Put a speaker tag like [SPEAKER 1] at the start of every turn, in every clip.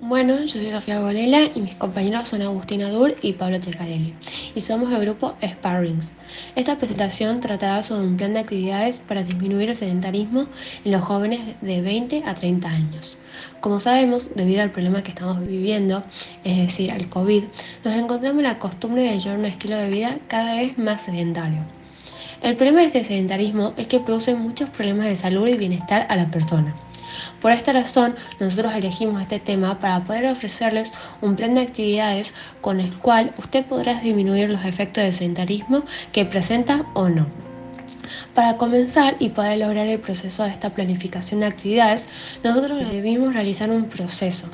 [SPEAKER 1] Bueno, yo soy Sofía Gonela y mis compañeros son Agustina Dur y Pablo Ceccarelli, y somos el grupo Sparrings. Esta presentación tratará sobre un plan de actividades para disminuir el sedentarismo en los jóvenes de 20 a 30 años. Como sabemos, debido al problema que estamos viviendo, es decir, al COVID, nos encontramos en la costumbre de llevar un estilo de vida cada vez más sedentario. El problema de este sedentarismo es que produce muchos problemas de salud y bienestar a la persona. Por esta razón, nosotros elegimos este tema para poder ofrecerles un plan de actividades con el cual usted podrá disminuir los efectos del sedentarismo que presenta o no. Para comenzar y poder lograr el proceso de esta planificación de actividades, nosotros debimos realizar un proceso,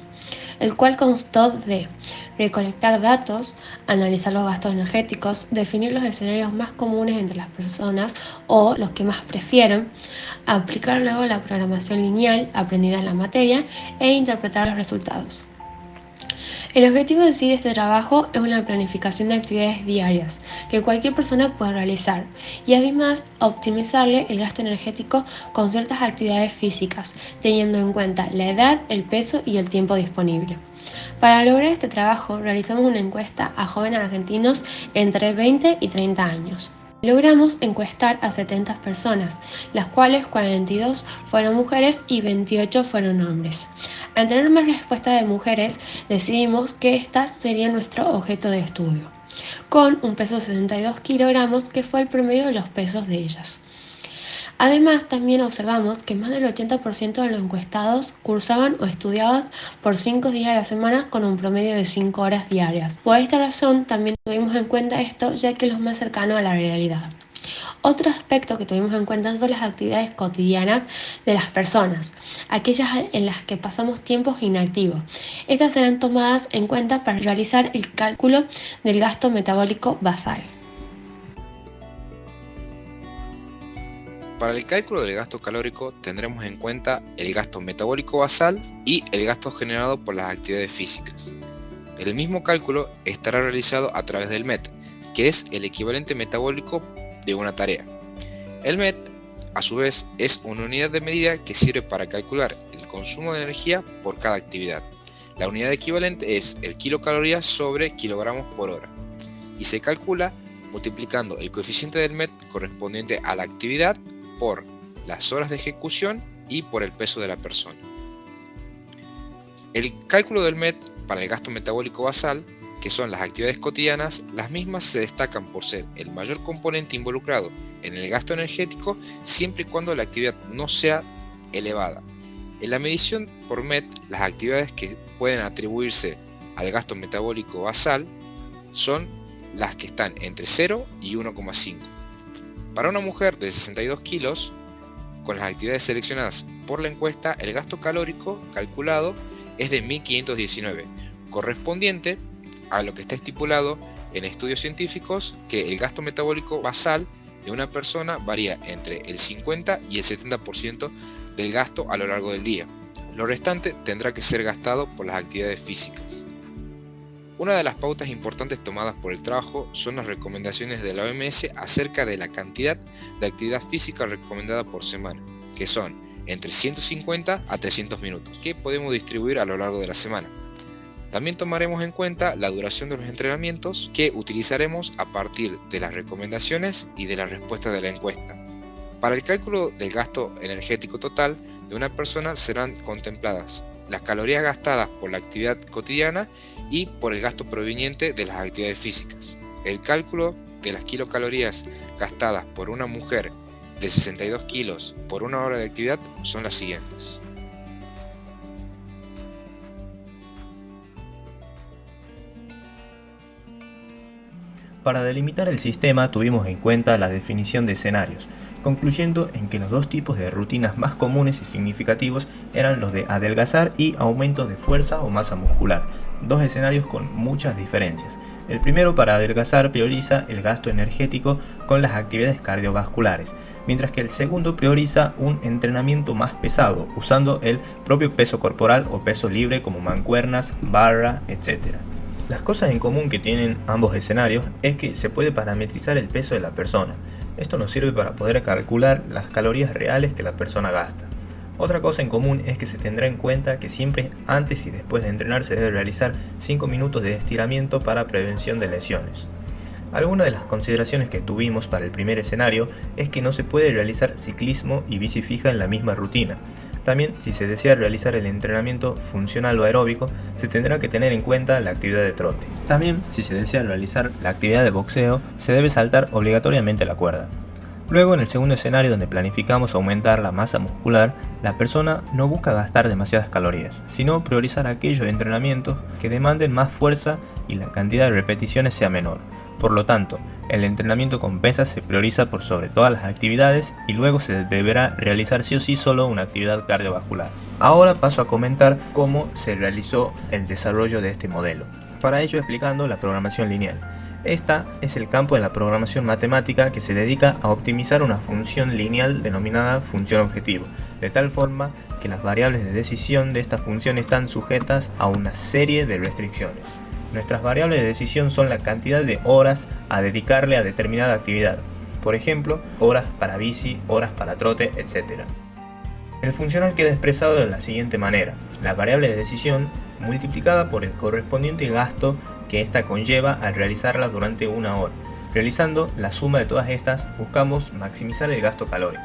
[SPEAKER 1] el cual constó de recolectar datos, analizar los gastos energéticos, definir los escenarios más comunes entre las personas o los que más prefieren, aplicar luego la programación lineal aprendida en la materia e interpretar los resultados. El objetivo en sí de este trabajo es una planificación de actividades diarias que cualquier persona puede realizar y además optimizarle el gasto energético con ciertas actividades físicas, teniendo en cuenta la edad, el peso y el tiempo disponible. Para lograr este trabajo realizamos una encuesta a jóvenes argentinos entre 20 y 30 años. Logramos encuestar a 70 personas, las cuales 42 fueron mujeres y 28 fueron hombres. Al tener más respuestas de mujeres, decidimos que estas serían nuestro objeto de estudio, con un peso de 62 kilogramos que fue el promedio de los pesos de ellas. Además, también observamos que más del 80% de los encuestados cursaban o estudiaban por 5 días a la semana con un promedio de 5 horas diarias. Por esta razón, también tuvimos en cuenta esto, ya que es lo más cercano a la realidad. Otro aspecto que tuvimos en cuenta son las actividades cotidianas de las personas, aquellas en las que pasamos tiempos inactivos. Estas serán tomadas en cuenta para realizar el cálculo del gasto metabólico basal.
[SPEAKER 2] Para el cálculo del gasto calórico tendremos en cuenta el gasto metabólico basal y el gasto generado por las actividades físicas. El mismo cálculo estará realizado a través del MET, que es el equivalente metabólico de una tarea. El MET, a su vez, es una unidad de medida que sirve para calcular el consumo de energía por cada actividad. La unidad equivalente es el kilocalorías sobre kilogramos por hora y se calcula multiplicando el coeficiente del MET correspondiente a la actividad por las horas de ejecución y por el peso de la persona. El cálculo del MET para el gasto metabólico basal, que son las actividades cotidianas, las mismas se destacan por ser el mayor componente involucrado en el gasto energético siempre y cuando la actividad no sea elevada. En la medición por MET, las actividades que pueden atribuirse al gasto metabólico basal son las que están entre 0 y 1,5. Para una mujer de 62 kilos, con las actividades seleccionadas por la encuesta, el gasto calórico calculado es de 1519, correspondiente a lo que está estipulado en estudios científicos, que el gasto metabólico basal de una persona varía entre el 50 y el 70% del gasto a lo largo del día. Lo restante tendrá que ser gastado por las actividades físicas. Una de las pautas importantes tomadas por el trabajo son las recomendaciones de la OMS acerca de la cantidad de actividad física recomendada por semana, que son entre 150 a 300 minutos, que podemos distribuir a lo largo de la semana. También tomaremos en cuenta la duración de los entrenamientos que utilizaremos a partir de las recomendaciones y de las respuestas de la encuesta. Para el cálculo del gasto energético total de una persona serán contempladas las calorías gastadas por la actividad cotidiana y por el gasto proveniente de las actividades físicas. El cálculo de las kilocalorías gastadas por una mujer de 62 kilos por una hora de actividad son las siguientes.
[SPEAKER 3] Para delimitar el sistema tuvimos en cuenta la definición de escenarios, concluyendo en que los dos tipos de rutinas más comunes y significativos eran los de adelgazar y aumento de fuerza o masa muscular, dos escenarios con muchas diferencias. El primero, para adelgazar, prioriza el gasto energético con las actividades cardiovasculares, mientras que el segundo prioriza un entrenamiento más pesado, usando el propio peso corporal o peso libre como mancuernas, barra, etc. Las cosas en común que tienen ambos escenarios es que se puede parametrizar el peso de la persona. Esto nos sirve para poder calcular las calorías reales que la persona gasta. Otra cosa en común es que se tendrá en cuenta que siempre antes y después de entrenar se debe realizar 5 minutos de estiramiento para prevención de lesiones. Algunas de las consideraciones que tuvimos para el primer escenario es que no se puede realizar ciclismo y bici fija en la misma rutina. También, si se desea realizar el entrenamiento funcional o aeróbico, se tendrá que tener en cuenta la actividad de trote. También, si se desea realizar la actividad de boxeo, se debe saltar obligatoriamente la cuerda. Luego, en el segundo escenario, donde planificamos aumentar la masa muscular, la persona no busca gastar demasiadas calorías, sino priorizar aquellos entrenamientos que demanden más fuerza y la cantidad de repeticiones sea menor. Por lo tanto, el entrenamiento con pesas se prioriza por sobre todas las actividades y luego se deberá realizar sí o sí solo una actividad cardiovascular. Ahora paso a comentar cómo se realizó el desarrollo de este modelo. Para ello explicando la programación lineal. Esta es el campo de la programación matemática que se dedica a optimizar una función lineal denominada función objetivo, de tal forma que las variables de decisión de esta función están sujetas a una serie de restricciones. Nuestras variables de decisión son la cantidad de horas a dedicarle a determinada actividad, por ejemplo, horas para bici, horas para trote, etc. El funcional queda expresado de la siguiente manera: la variable de decisión multiplicada por el correspondiente gasto que ésta conlleva al realizarla durante una hora. Realizando la suma de todas estas, buscamos maximizar el gasto calórico.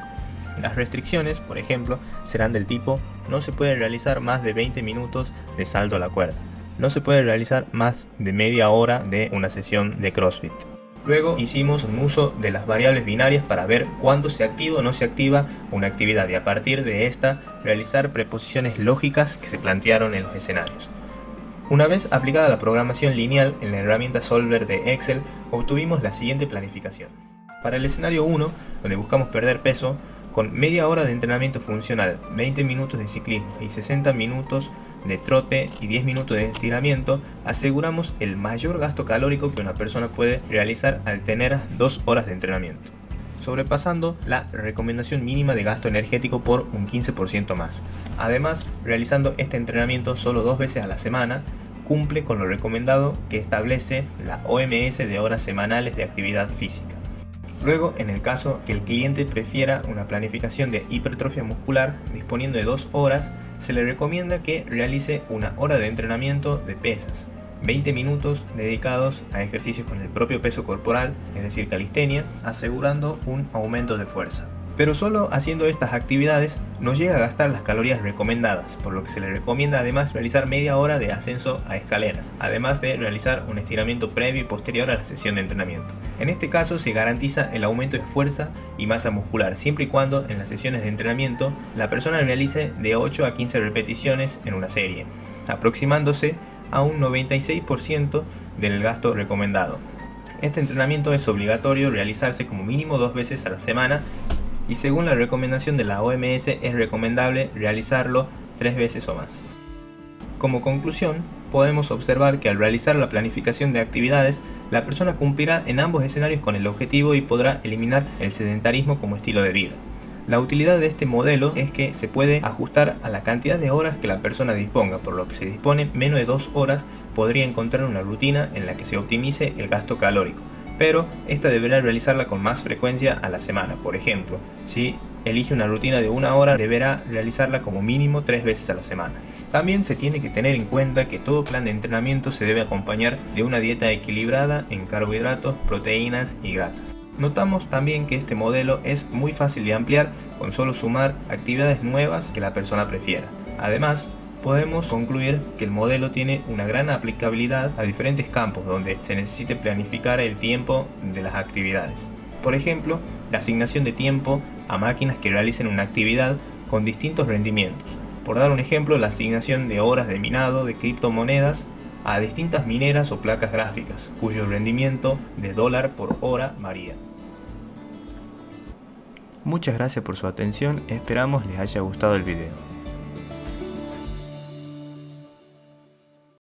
[SPEAKER 3] Las restricciones, por ejemplo, serán del tipo: no se puede realizar más de 20 minutos de salto a la cuerda. No se puede realizar más de media hora de una sesión de CrossFit. Luego hicimos un uso de las variables binarias para ver cuándo se activa o no se activa una actividad y a partir de esta realizar preposiciones lógicas que se plantearon en los escenarios. Una vez aplicada la programación lineal en la herramienta Solver de Excel, obtuvimos la siguiente planificación. Para el escenario 1, donde buscamos perder peso, con media hora de entrenamiento funcional, 20 minutos de ciclismo y 60 minutos de trote y 10 minutos de estiramiento, aseguramos el mayor gasto calórico que una persona puede realizar al tener 2 horas de entrenamiento, sobrepasando la recomendación mínima de gasto energético por un 15% más. Además, realizando este entrenamiento solo 2 veces a la semana, cumple con lo recomendado que establece la OMS de horas semanales de actividad física. Luego, en el caso que el cliente prefiera una planificación de hipertrofia muscular disponiendo de 2 horas, se le recomienda que realice una hora de entrenamiento de pesas, 20 minutos dedicados a ejercicios con el propio peso corporal, es decir, calistenia, asegurando un aumento de fuerza. Pero solo haciendo estas actividades no llega a gastar las calorías recomendadas, por lo que se le recomienda además realizar media hora de ascenso a escaleras, además de realizar un estiramiento previo y posterior a la sesión de entrenamiento. En este caso se garantiza el aumento de fuerza y masa muscular, siempre y cuando en las sesiones de entrenamiento la persona realice de 8 a 15 repeticiones en una serie, aproximándose a un 96% del gasto recomendado. Este entrenamiento es obligatorio realizarse como mínimo 2 veces a la semana y según la recomendación de la OMS es recomendable realizarlo 3 veces o más. Como conclusión, podemos observar que al realizar la planificación de actividades, la persona cumplirá en ambos escenarios con el objetivo y podrá eliminar el sedentarismo como estilo de vida. La utilidad de este modelo es que se puede ajustar a la cantidad de horas que la persona disponga, por lo que si dispone menos de 2 horas podría encontrar una rutina en la que se optimice el gasto calórico, pero esta deberá realizarla con más frecuencia a la semana. Por ejemplo, si elige una rutina de 1 hora, deberá realizarla como mínimo 3 veces a la semana. También se tiene que tener en cuenta que todo plan de entrenamiento se debe acompañar de una dieta equilibrada en carbohidratos, proteínas y grasas. Notamos también que este modelo es muy fácil de ampliar con solo sumar actividades nuevas que la persona prefiera. Además, podemos concluir que el modelo tiene una gran aplicabilidad a diferentes campos donde se necesite planificar el tiempo de las actividades. Por ejemplo, la asignación de tiempo a máquinas que realicen una actividad con distintos rendimientos. Por dar un ejemplo, la asignación de horas de minado de criptomonedas a distintas mineras o placas gráficas, cuyo rendimiento de dólar por hora varía. Muchas gracias por su atención, esperamos les haya gustado el video.